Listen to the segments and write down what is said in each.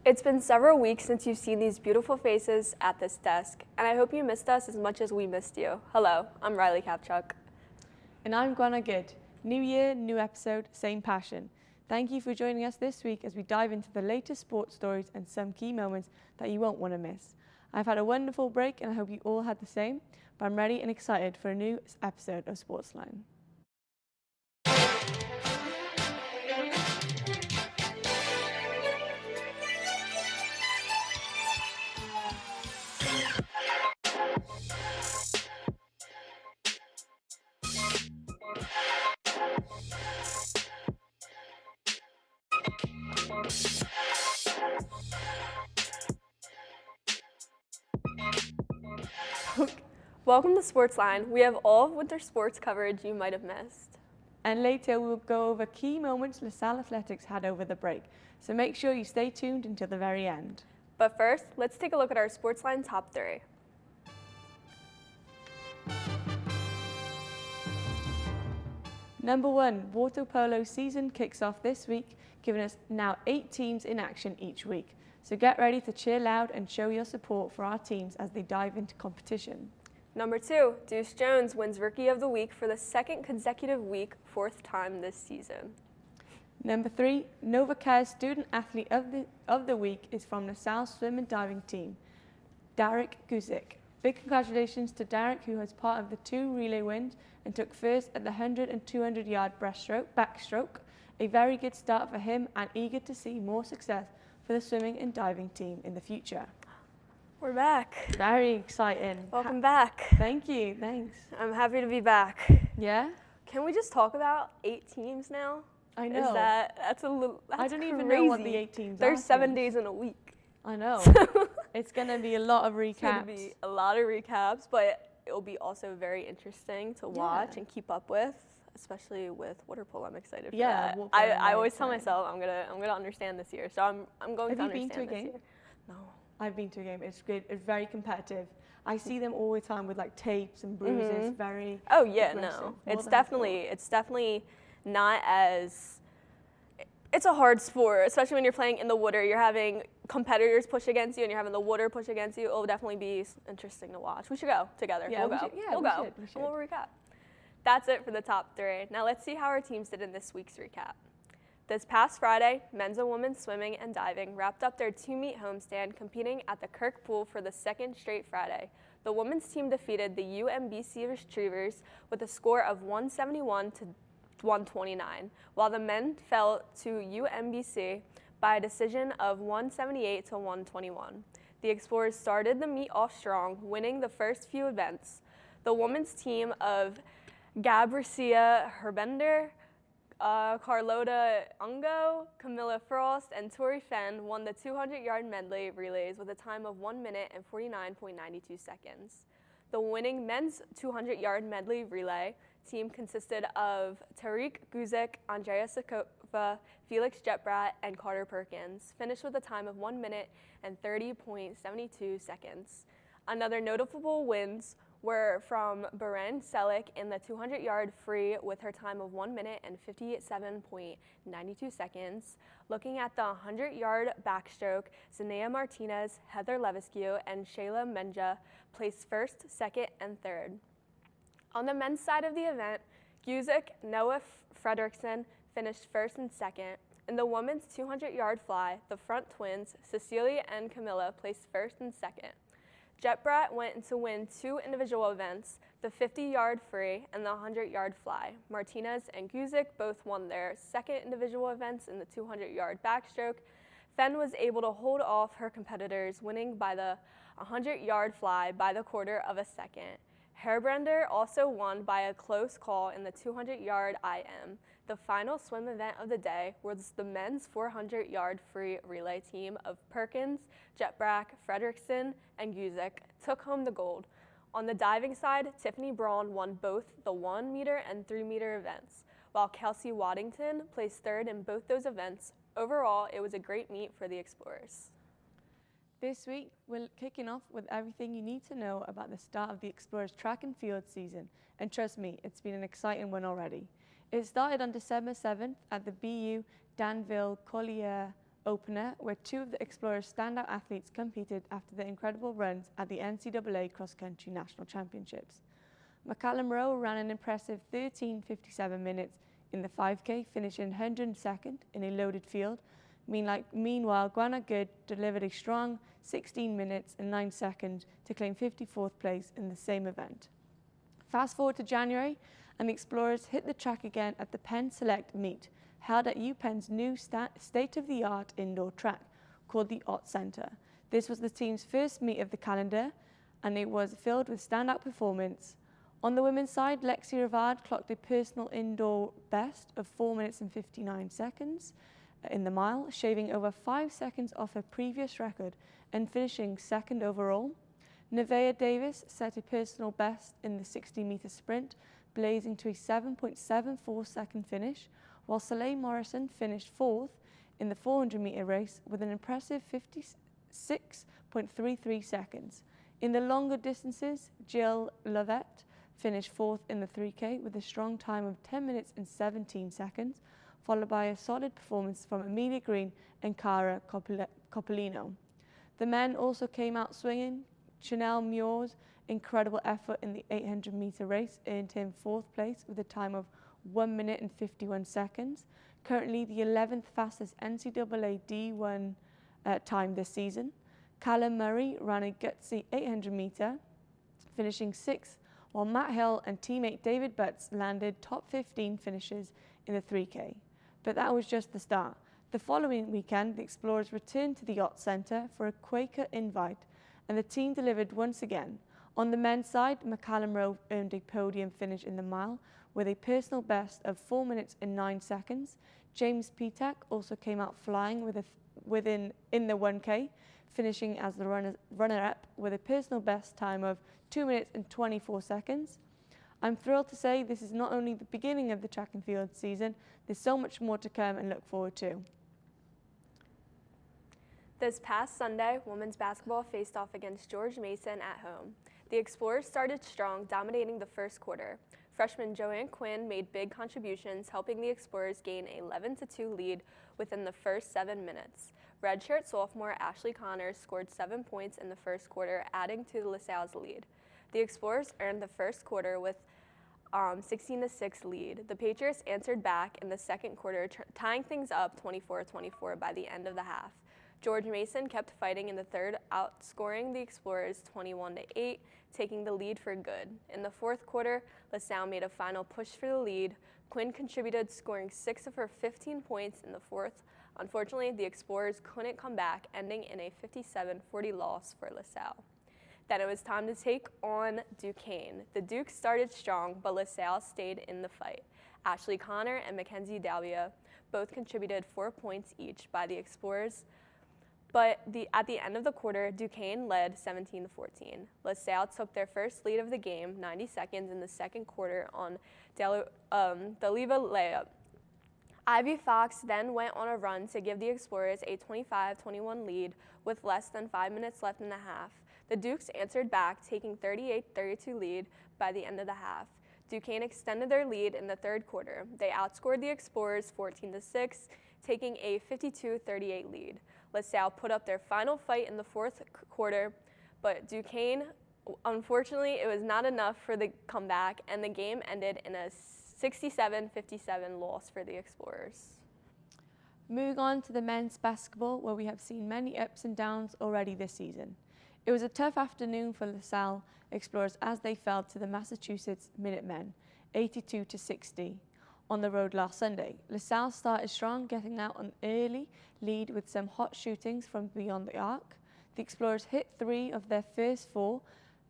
It's been several weeks since you've seen these beautiful faces at this desk, and I hope you missed us as much as we missed you. Hello, I'm Riley Kapchuk. And I'm Gwen Good. New year, new episode, same passion. Thank you for joining us this week as we dive into the latest sports stories and some key moments that you won't want to miss. I've had a wonderful break and I hope you all had the same, but I'm ready and excited for a new episode of SportsLine. Welcome to SportsLine. We have all of winter sports coverage you might have missed. And later we'll go over key moments LaSalle Athletics had over the break, so make sure you stay tuned until the very end. But first, let's take a look at our SportsLine top 3. Number 1, water polo season kicks off this week, giving us now 8 teams in action each week. So get ready to cheer loud and show your support for our teams as they dive into competition. Number 2, Deuce Jones wins Rookie of the Week for the second consecutive week, 4th time this season. Number 3, NovaCare Student Athlete of the Week is from the South Swim and Diving team, Derek Guzik. Big congratulations to Derek, who was part of the 2 relay wins and took first at the 100 and 200 yard backstroke. A very good start for him and eager to see more success for the swimming and diving team in the future. We're back. Very exciting. Welcome back. Thank you, thanks. I'm happy to be back. Yeah? Can we just talk about 8 teams now? I know. That's a little, that's I don't crazy. even know what the 8 teams are. There's 7 days in a week. I know. It's going to be a lot of recaps. It's going to be a lot of recaps, but it'll be also very interesting to watch and keep up with, especially with water polo. I'm excited for that. I always tell myself I'm gonna understand this year, so I'm going to understand this year. Have you been to a game? No. I've been to a game. It's good. It's very competitive. I see them all the time with like tapes and bruises. Very. Oh yeah, aggressive. no. It's definitely not as. It's a hard sport, especially when you're playing in the water. You're having competitors push against you, and you're having the water push against you. It'll definitely be interesting to watch. We should go together. Yeah, we'll go. We'll go. We should. And we'll recap. That's it for the top 3. Now let's see how our teams did in this week's recap. This past Friday, men's and women's swimming and diving wrapped up their 2-meet homestand, competing at the Kirk Pool for the second straight Friday. The women's team defeated the UMBC Retrievers with a score of 171 to 129, while the men fell to UMBC by a decision of 178 to 121. The Explorers started the meet off strong, winning the first few events. The women's team of Gabricia Herbender, Carlota Ungo, Camilla Frost, and Tori Fenn won the 200-yard medley relays with a time of 1 minute and 49.92 seconds. The winning men's 200-yard medley relay team consisted of Tariq Guzik, Andrea Sakova, Felix Jetbrat, and Carter Perkins, finished with a time of 1 minute and 30.72 seconds. Another notable wins were from Beren Selick in the 200-yard free with her time of 1 minute and 57.92 seconds. Looking at the 100-yard backstroke, Zanea Martinez, Heather Levesque, and Shayla Menja placed first, second, and third. On the men's side of the event, Guzik, Noah Fredrickson finished first and second. In the women's 200-yard fly, the front twins, Cecilia and Camilla, placed first and second. Jetbrat went to win 2 individual events, the 50-yard free and the 100-yard fly. Martinez and Guzik both won their second individual events in the 200-yard backstroke. Fenn was able to hold off her competitors, winning by the 100-yard fly by the quarter of a second. Herbrender also won by a close call in the 200-yard IM. The final swim event of the day was the men's 400-yard free relay team of Perkins, Jetbrack, Fredrickson, and Guzik took home the gold. On the diving side, Tiffany Braun won both the 1-meter and 3-meter events, while Kelsey Waddington placed third in both those events. Overall, it was a great meet for the Explorers. This week, we're kicking off with everything you need to know about the start of the Explorers track and field season. And trust me, it's been an exciting one already. It started on December 7th at the BU Danville Collier opener where two of the Explorers' standout athletes competed after their incredible runs at the NCAA Cross Country National Championships. McCallum Rowe ran an impressive 13:57 minutes in the 5K, finishing 102nd in a loaded field. Meanwhile, Gwen delivered a strong 16 minutes and 9 seconds to claim 54th place in the same event. Fast forward to January, and the Explorers hit the track again at the Penn Select Meet, held at UPenn's new state-of-the-art indoor track called the Ott Center. This was the team's first meet of the calendar, and it was filled with standout performance. On the women's side, Lexi Rivard clocked a personal indoor best of 4 minutes and 59 seconds in the mile, shaving over 5 seconds off her previous record and finishing second overall. Nevaeh Davis set a personal best in the 60-meter sprint, blazing to a 7.74 second finish, while Soleil Morrison finished fourth in the 400-meter race with an impressive 56.33 seconds. In the longer distances, Jill Lovett finished fourth in the 3K with a strong time of 10 minutes and 17 seconds, followed by a solid performance from Amelia Green and Cara Coppolino. The men also came out swinging. Chanel Muir's incredible effort in the 800-meter race earned him fourth place with a time of 1 minute and 51 seconds, currently the 11th fastest NCAA D1 time this season. Callum Murray ran a gutsy 800-meter, finishing sixth, while Matt Hill and teammate David Butts landed top 15 finishes in the 3K. But that was just the start. The following weekend, the Explorers returned to the Ott Center for a Quaker invite, and the team delivered once again. On the men's side, McCallum Rowe earned a podium finish in the mile with a personal best of 4 minutes and 9 seconds. James Petak also came out flying in the 1K, finishing as the runner-up with a personal best time of 2 minutes and 24 seconds. I'm thrilled to say this is not only the beginning of the track and field season, there's so much more to come and look forward to. This past Sunday, women's basketball faced off against George Mason at home. The Explorers started strong, dominating the first quarter. Freshman Joanne Quinn made big contributions, helping the Explorers gain an 11-2 lead within the first 7 minutes. Redshirt sophomore Ashley Connors scored 7 points in the first quarter, adding to LaSalle's lead. The Explorers earned the first quarter with 16-6 lead. The Patriots answered back in the second quarter, tying things up 24-24 by the end of the half. George Mason kept fighting in the third, outscoring the Explorers 21-8, taking the lead for good. In the fourth quarter, LaSalle made a final push for the lead. Quinn contributed, scoring 6 of her 15 points in the fourth. Unfortunately, the Explorers couldn't come back, ending in a 57-40 loss for LaSalle. Then it was time to take on Duquesne. The Dukes started strong, but LaSalle stayed in the fight. Ashley Connor and Mackenzie Dalbia both contributed 4 points each by the Explorers. But at the end of the quarter, Duquesne led 17-14. LaSalle took their first lead of the game, 90 seconds in the second quarter on Daliva layup. Ivy Fox then went on a run to give the Explorers a 25-21 lead with less than 5 minutes left in the half. The Dukes answered back, taking 38-32 lead by the end of the half. Duquesne extended their lead in the third quarter. They outscored the Explorers 14-6, taking a 52-38 lead. LaSalle put up their final fight in the fourth quarter, but Duquesne, unfortunately, it was not enough for the comeback, and the game ended in a 67-57 loss for the Explorers. Moving on to the men's basketball, where we have seen many ups and downs already this season. It was a tough afternoon for LaSalle Explorers as they fell to the Massachusetts Minutemen, 82-60. On the road last Sunday. LaSalle started strong, getting out an early lead with some hot shootings from beyond the arc. The Explorers hit 3 of their first 4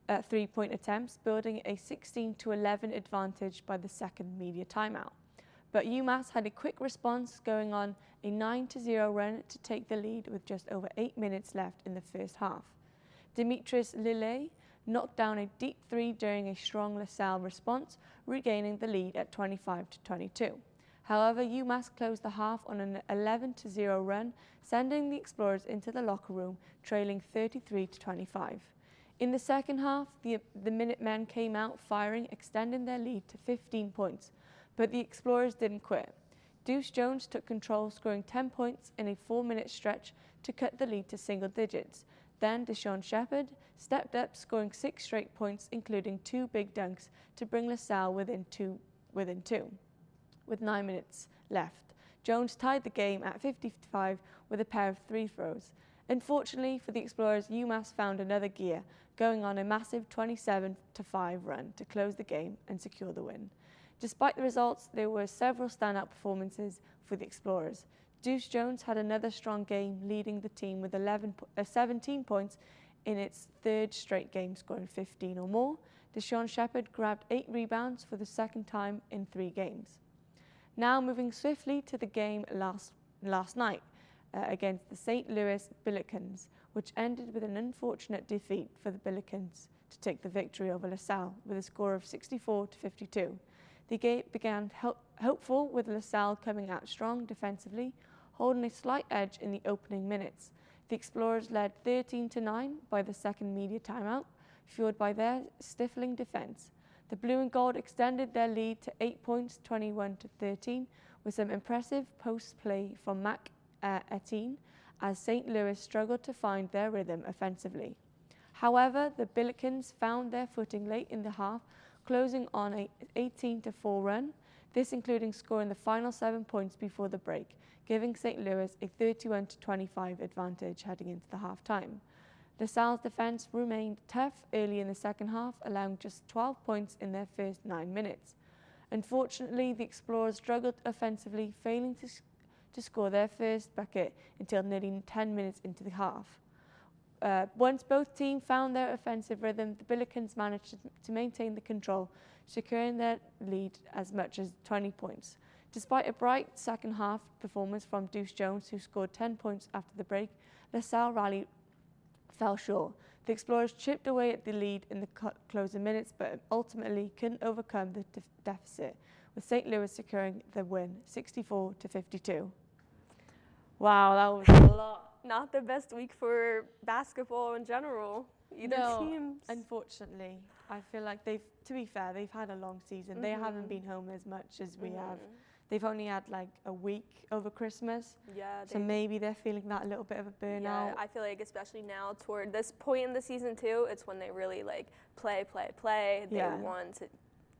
3-point attempts, building a 16-11 advantage by the second media timeout. But UMass had a quick response, going on a 9-0 run to take the lead with just over 8 minutes left in the first half. Demetrius Lille knocked down a deep 3 during a strong LaSalle response, regaining the lead at 25-22. However, UMass closed the half on an 11-0 run, sending the Explorers into the locker room, trailing 33-25. In the second half, the Minutemen came out firing, extending their lead to 15 points, but the Explorers didn't quit. Deuce Jones took control, scoring 10 points in a 4-minute stretch to cut the lead to single digits. Then Deshaun Shepherd stepped up, scoring 6 straight points, including 2 big dunks, to bring LaSalle within two. With 9 minutes left, Jones tied the game at 55 with a pair of free throws. Unfortunately for the Explorers, UMass found another gear, going on a massive 27-5 run to close the game and secure the win. Despite the results, there were several standout performances for the Explorers. Deuce Jones had another strong game, leading the team with 17 points in its 3rd straight game, scoring 15 or more. Deshaun Shepherd grabbed 8 rebounds for the 2nd time in 3 games. Now moving swiftly to the game last night against the St. Louis Billikens, which ended with an unfortunate defeat for the Billikens to take the victory over LaSalle with a score of 64-52. The game began hopeful, with LaSalle coming out strong defensively, holding a slight edge in the opening minutes. The Explorers led 13-9 by the second media timeout, fueled by their stifling defense. The Blue and Gold extended their lead to 8 points, 21-13, with some impressive post play from Mac Etienne, as St. Louis struggled to find their rhythm offensively. However, the Billikens found their footing late in the half, closing on an 18-4 run, this including scoring the final 7 points before the break, giving St. Louis a 31-25 advantage heading into the half-time. LaSalle's defense remained tough early in the second half, allowing just 12 points in their first 9 minutes. Unfortunately, the Explorers struggled offensively, failing to score their first bucket until nearly 10 minutes into the half. Once both teams found their offensive rhythm, the Billikens managed to maintain the control, securing their lead as much as 20 points. Despite a bright second half performance from Deuce Jones, who scored 10 points after the break, LaSalle rally fell short. The Explorers chipped away at the lead in the closing minutes, but ultimately couldn't overcome the deficit, with St. Louis securing the win 64-52. Wow, that was a lot. Not the best week for basketball in general. Either teams. Unfortunately, I feel like to be fair, they've had a long season. Mm-hmm. They haven't been home as much as we have. They've only had like a week over Christmas. Yeah. So maybe they're feeling that a little bit of a burnout. Yeah, I feel like especially now toward this point in the season too, it's when they really like play.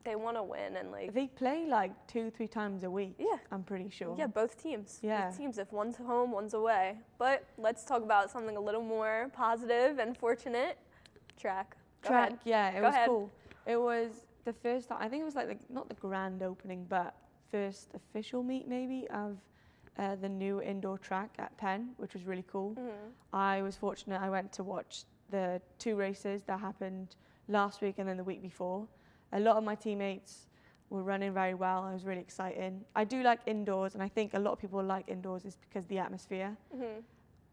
They want to win, and like they play like 2-3 times a week. Yeah, I'm pretty sure. Yeah, both teams. Yeah, both teams. If one's home, one's away. But let's talk about something a little more positive and fortunate. Track. Go ahead. Yeah, it was cool. It was the first time. I think it was like not the grand opening, but first official meet maybe of the new indoor track at Penn, which was really cool. Mm-hmm. I was fortunate. I went to watch the 2 races that happened last week and then the week before. A lot of my teammates were running very well. It was really exciting. I do like indoors, and I think a lot of people like indoors is because of the atmosphere. Mm-hmm.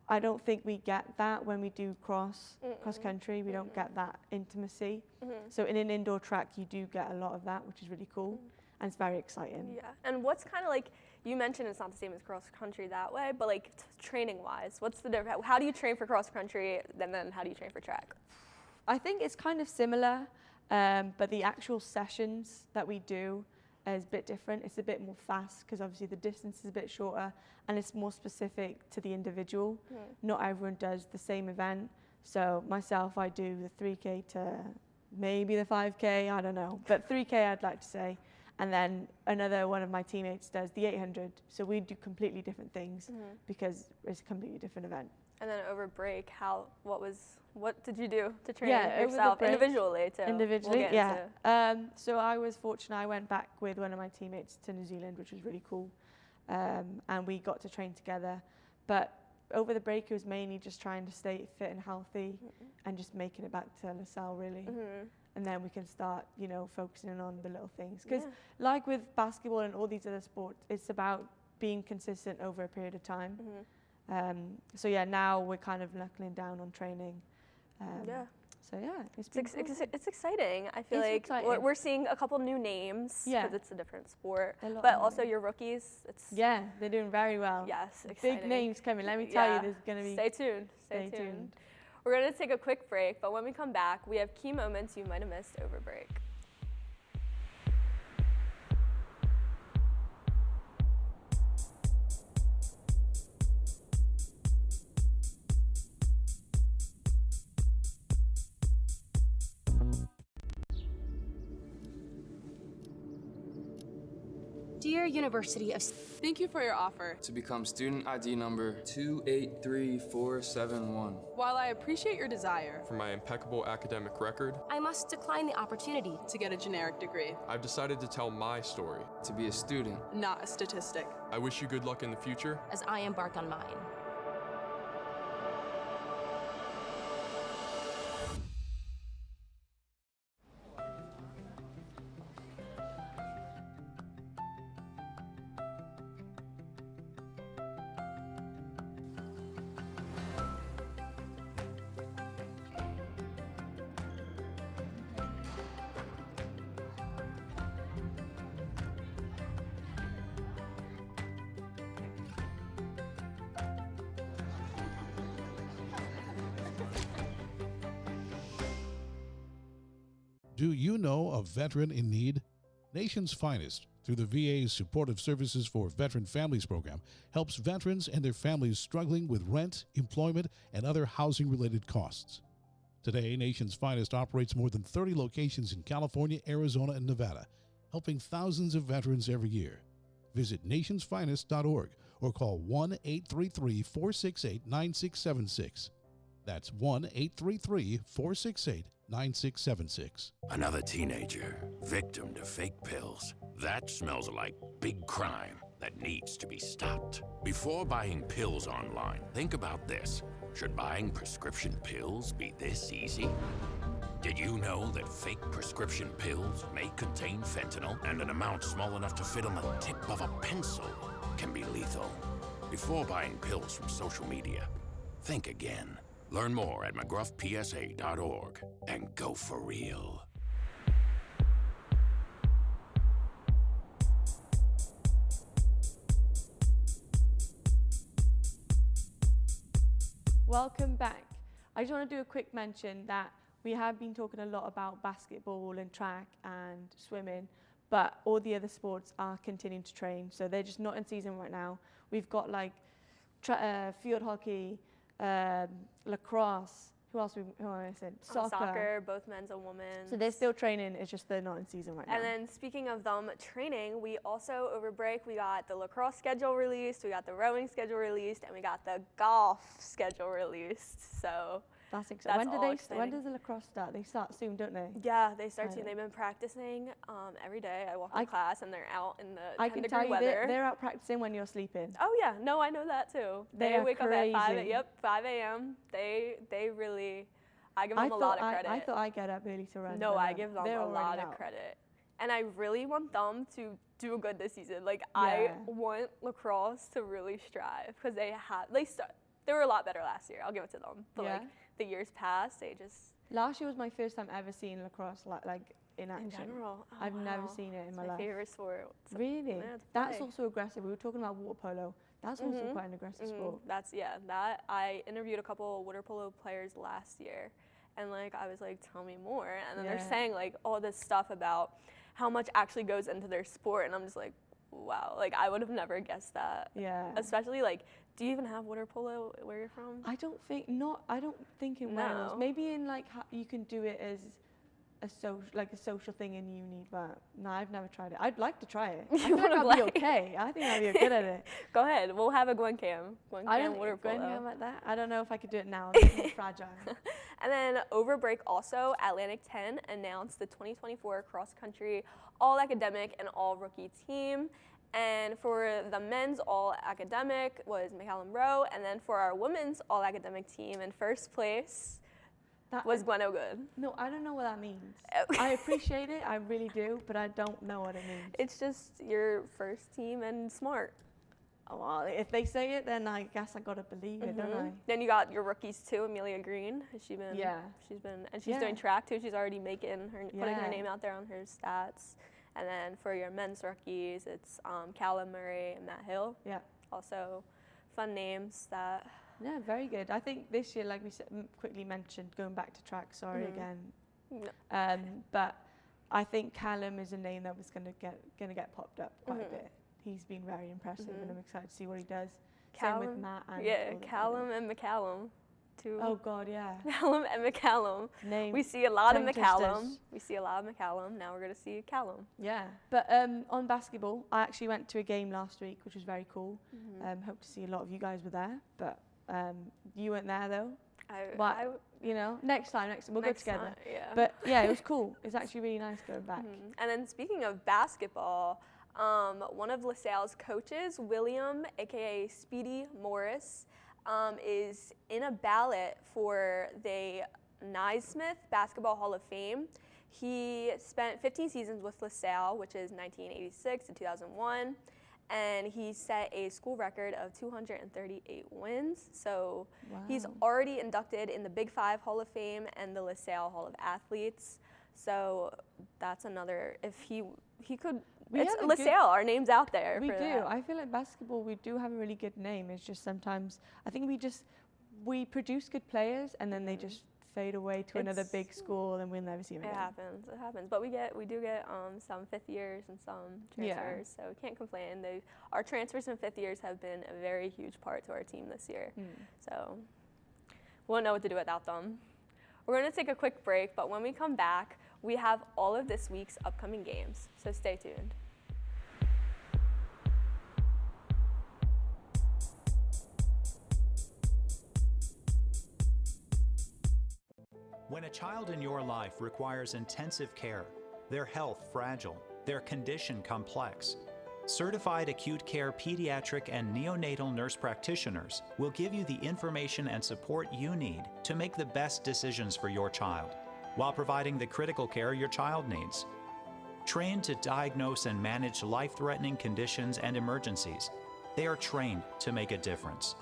I don't think we get that when we do cross country. We don't get that intimacy. Mm-hmm. So in an indoor track, you do get a lot of that, which is really cool, and it's very exciting. Yeah, and what's kind of like, you mentioned it's not the same as cross country that way, but like training-wise, what's the difference? How do you train for cross country, and then how do you train for track? I think it's kind of similar. But the actual sessions that we do is a bit different. It's a bit more fast because obviously the distance is a bit shorter and it's more specific to the individual. Not everyone does the same event. So myself, I do the 3K to maybe the 5K, I don't know. But 3K I'd like to say. And then another one of my teammates does the 800. So we do completely different things because it's a completely different event. And then over break, what did you do to train yourself individually too? Individually, so I was fortunate. I went back with one of my teammates to New Zealand, which was really cool, and we got to train together. But over the break, it was mainly just trying to stay fit and healthy, and just making it back to LaSalle really. And then we can start, focusing on the little things. Because like with basketball and all these other sports, it's about being consistent over a period of time. Now we're kind of knuckling down on training. It's exciting. I feel like we're seeing a couple new names because it's a different sport, but also your rookies. They're doing very well. Yes, exciting. Big names coming. Let me tell you, there's going to be. Stay tuned. We're going to take a quick break, but when we come back, we have key moments you might have missed over break. Dear University of... Thank you for your offer to become student ID number 283471. While I appreciate your desire for my impeccable academic record, I must decline the opportunity to get a generic degree. I've decided to tell my story. To be a student, not a statistic. I wish you good luck in the future as I embark on mine. Do you know a veteran in need? Nation's Finest, through the VA's Supportive Services for Veteran Families program, helps veterans and their families struggling with rent, employment, and other housing-related costs. Today, Nation's Finest operates more than 30 locations in California, Arizona, and Nevada, helping thousands of veterans every year. Visit nationsfinest.org or call 1-833-468-9676. That's 1-833-468-9676. Another teenager, victim to fake pills. That smells like big crime that needs to be stopped. Before buying pills online, think about this. Should buying prescription pills be this easy? Did you know that fake prescription pills may contain fentanyl, and an amount small enough to fit on the tip of a pencil can be lethal? Before buying pills from social media, think again. Learn more at mcgruffpsa.org and go for real. Welcome back. I just want to do a quick mention that we have been talking a lot about basketball and track and swimming, but all the other sports are continuing to train, so they're just not in season right now. We've got like field hockey, lacrosse. Who else? Who I said? Soccer, both men's and women's. So they're still training. It's just they're not in season right now. And then speaking of them training, we also over break we got the lacrosse schedule released, we got the rowing schedule released, and we got the golf schedule released. So that's exciting. That's when does the lacrosse start? They start soon, don't they? Yeah, they start soon. They've been practicing every day. I walk to class and they're out in the 10-degree weather. They're out practicing when you're sleeping. Oh yeah, no, I know that too. They wake up at 5 a.m. They really, I give them a lot of credit. I thought I get up early to run. No, I give them a lot of credit. And I really want them to do good this season. Like I want lacrosse to really strive because they were a lot better last year. I'll give it to them. But like the years past, they just. Last year was my first time ever seeing lacrosse like in action. In general, I've never seen it in my life. My favorite sport. Really? That's also aggressive. We were talking about water polo. That's also quite an aggressive sport. That I interviewed a couple water polo players last year, and like I was like, tell me more. And then they're saying like all this stuff about how much actually goes into their sport, and I'm just like, wow, like I would have never guessed that. Yeah. Especially like, do you even have water polo where you're from? I don't think in Wales. Maybe in like you can do it as a social thing in uni, but no, I've never tried it. I'd like to try it. I think I'll be okay. I think I'll be good at it. Go ahead. We'll have a Gwen cam. Gwen cam water polo. Gwen cam like that? I don't know if I could do it now. I'm more fragile. And then over break also, Atlantic 10 announced the 2024 cross-country all-academic and all-rookie team. And for the men's all-academic was McCallum Rowe, and then for our women's all-academic team in first place was Gwen O'Good. No, I don't know what that means. I appreciate it, I really do, but I don't know what it means. It's just your first team and smart. Oh, well, if they say it, then I guess I gotta believe it, don't I? Then you got your rookies too, Amelia Green. She's doing track too. She's already putting her name out there on her stats. And then for your men's rookies, it's Callum Murray and Matt Hill. Yeah. Also fun names that. Yeah, very good. I think this year, like we quickly mentioned, going back to track, again. No. But I think Callum is a name that was gonna get popped up quite a bit. He's been very impressive, and I'm excited to see what he does. Same with Matt and Callum and McCallum, to Oh God, yeah. Callum and McCallum. Name. We see a lot of tongue McCallum. twisters. We see a lot of McCallum. Now we're going to see Callum. Yeah, but on basketball, I actually went to a game last week, which was very cool. Hope to see a lot of you guys were there, but you weren't there though. But you know, next time we'll go together. Time, yeah. But yeah, it was cool. It's actually really nice going back. And then speaking of basketball, one of LaSalle's coaches, William, aka Speedy Morris, is in a ballot for the Naismith Basketball Hall of Fame. He spent 15 seasons with LaSalle, which is 1986 to 2001, and he set a school record of 238 wins. So he's already inducted in the Big Five Hall of Fame and the LaSalle Hall of Athletes. So that's another, if he could, it's LaSalle, our name's out there. We for do. that. I feel like basketball, we do have a really good name. It's just sometimes, I think we produce good players and then they just fade away to another big school and we'll never see them again. It happens. But we do get some fifth years and some transfers, so we can't complain. Our transfers and fifth years have been a very huge part to our team this year. So we won't know what to do without them. We're going to take a quick break, but when we come back, we have all of this week's upcoming games, so stay tuned. When a child in your life requires intensive care, their health fragile, their condition complex, certified acute care pediatric and neonatal nurse practitioners will give you the information and support you need to make the best decisions for your child, while providing the critical care your child needs. Trained to diagnose and manage life-threatening conditions and emergencies, they are trained to make a difference.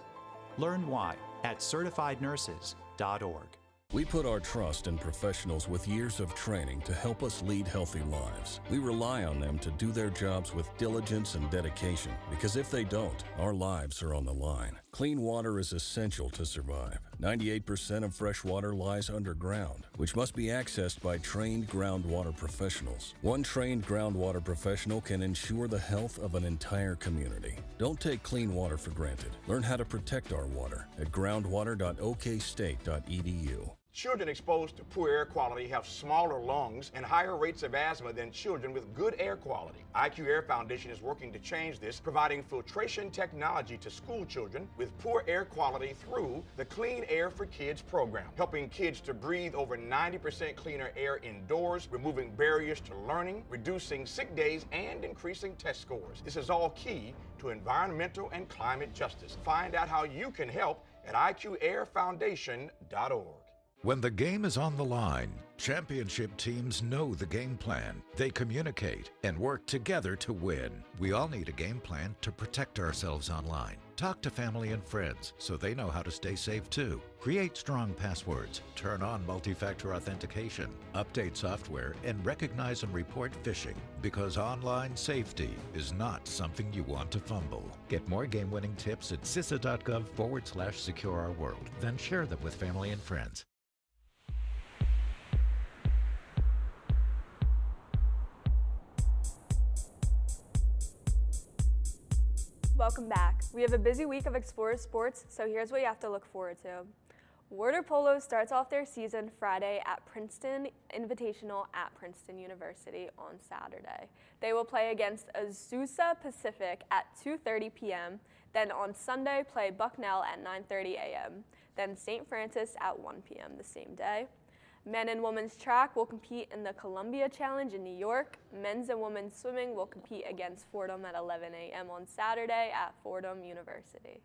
Learn why at certifiednurses.org. We put our trust in professionals with years of training to help us lead healthy lives. We rely on them to do their jobs with diligence and dedication, because if they don't, our lives are on the line. Clean water is essential to survive. 98% of fresh water lies underground, which must be accessed by trained groundwater professionals. One trained groundwater professional can ensure the health of an entire community. Don't take clean water for granted. Learn how to protect our water at groundwater.okstate.edu. Children exposed to poor air quality have smaller lungs and higher rates of asthma than children with good air quality. IQ Air Foundation is working to change this, providing filtration technology to school children with poor air quality through the Clean Air for Kids program, helping kids to breathe over 90% cleaner air indoors, removing barriers to learning, reducing sick days, and increasing test scores. This is all key to environmental and climate justice. Find out how you can help at IQAirFoundation.org. When the game is on the line, championship teams know the game plan. They communicate and work together to win. We all need a game plan to protect ourselves online. Talk to family and friends so they know how to stay safe too. Create strong passwords, turn on multi-factor authentication, update software, and recognize and report phishing, because online safety is not something you want to fumble. Get more game-winning tips at CISA.gov/secure-our-world. Then share them with family and friends. Welcome back. We have a busy week of Explore Sports, so here's what you have to look forward to. Water polo starts off their season Friday at Princeton Invitational at Princeton University on Saturday. They will play against Azusa Pacific at 2:30 p.m., then on Sunday play Bucknell at 9:30 a.m., then St. Francis at 1 p.m. the same day. Men and women's track will compete in the Columbia Challenge in New York. Men's and women's swimming will compete against Fordham at 11 a.m. on Saturday at Fordham University.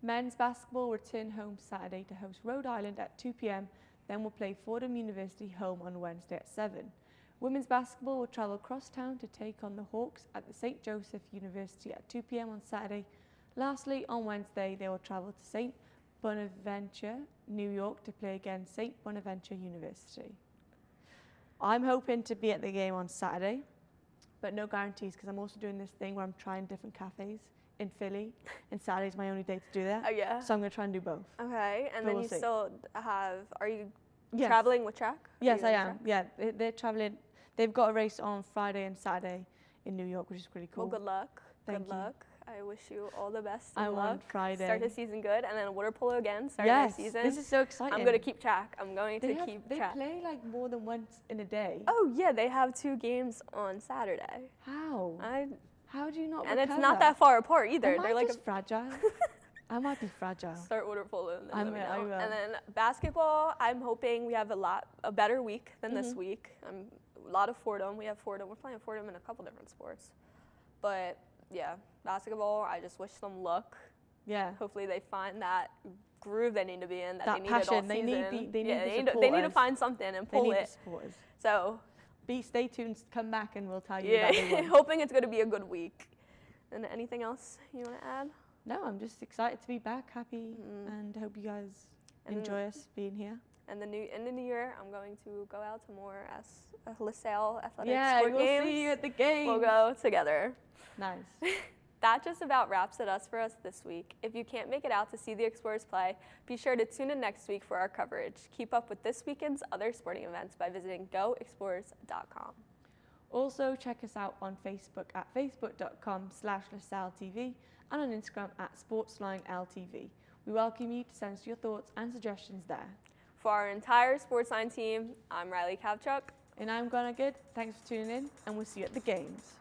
Men's basketball return home Saturday to host Rhode Island at 2 p.m. Then will play Fordham University home on Wednesday at 7. Women's basketball will travel cross town to take on the Hawks at the St. Joseph University at 2 p.m. on Saturday. Lastly, on Wednesday, they will travel to St. Bonaventure, New York to play against St. Bonaventure University. I'm hoping to be at the game on Saturday, but no guarantees, because I'm also doing this thing where I'm trying different cafes in Philly, and Saturday's my only day to do that. Oh yeah? So I'm going to try and do both. Okay, and But then we'll you see. still have, are you Yes. traveling with track? Yes, I am. Yeah, they're traveling. They've got a race on Friday and Saturday in New York, which is pretty cool. Well, good luck. Thank Good you. luck. I wish you all the best I'm and on luck. Friday. Start the season good, and then water polo again, start Yes, the season. this is so exciting. I'm going to keep track. I'm going to They keep track. play like more than once in a day. Oh, yeah, they have 2 games on Saturday. How? How do you not And recover? it's not that far apart either. Am They're I like just fragile? I might be fragile. Start water polo and then I let me know. will. And then basketball, I'm hoping we have a better week than this week. A lot of Fordham. We have Fordham. We're playing Fordham in a couple different sports. But yeah, basketball, I just wish them luck. Yeah. Hopefully they find that groove they need to be in, that they need passion. it all They season. need the they need to find something and pull they need it. The supporters. So stay tuned, come back and we'll tell you about the win. hoping it's going to be a good week. And anything else you want to add? No, I'm just excited to be back, happy, and hope you guys enjoy us being here. And in the new year, I'm going to go out to more LaSalle athletic Yeah, sport games. we'll see you at the game. We'll go together. Nice. That just about wraps it up for us this week. If you can't make it out to see the Explorers play, be sure to tune in next week for our coverage. Keep up with this weekend's other sporting events by visiting goexplorers.com. Also, check us out on Facebook at facebook.com/LaSalleTV and on Instagram at SportsLine.LTV. We welcome you to send us your thoughts and suggestions there. For our entire SportsLine team, I'm Riley Kavchuk. And I'm Gwen Good. Thanks for tuning in, and we'll see you at the games.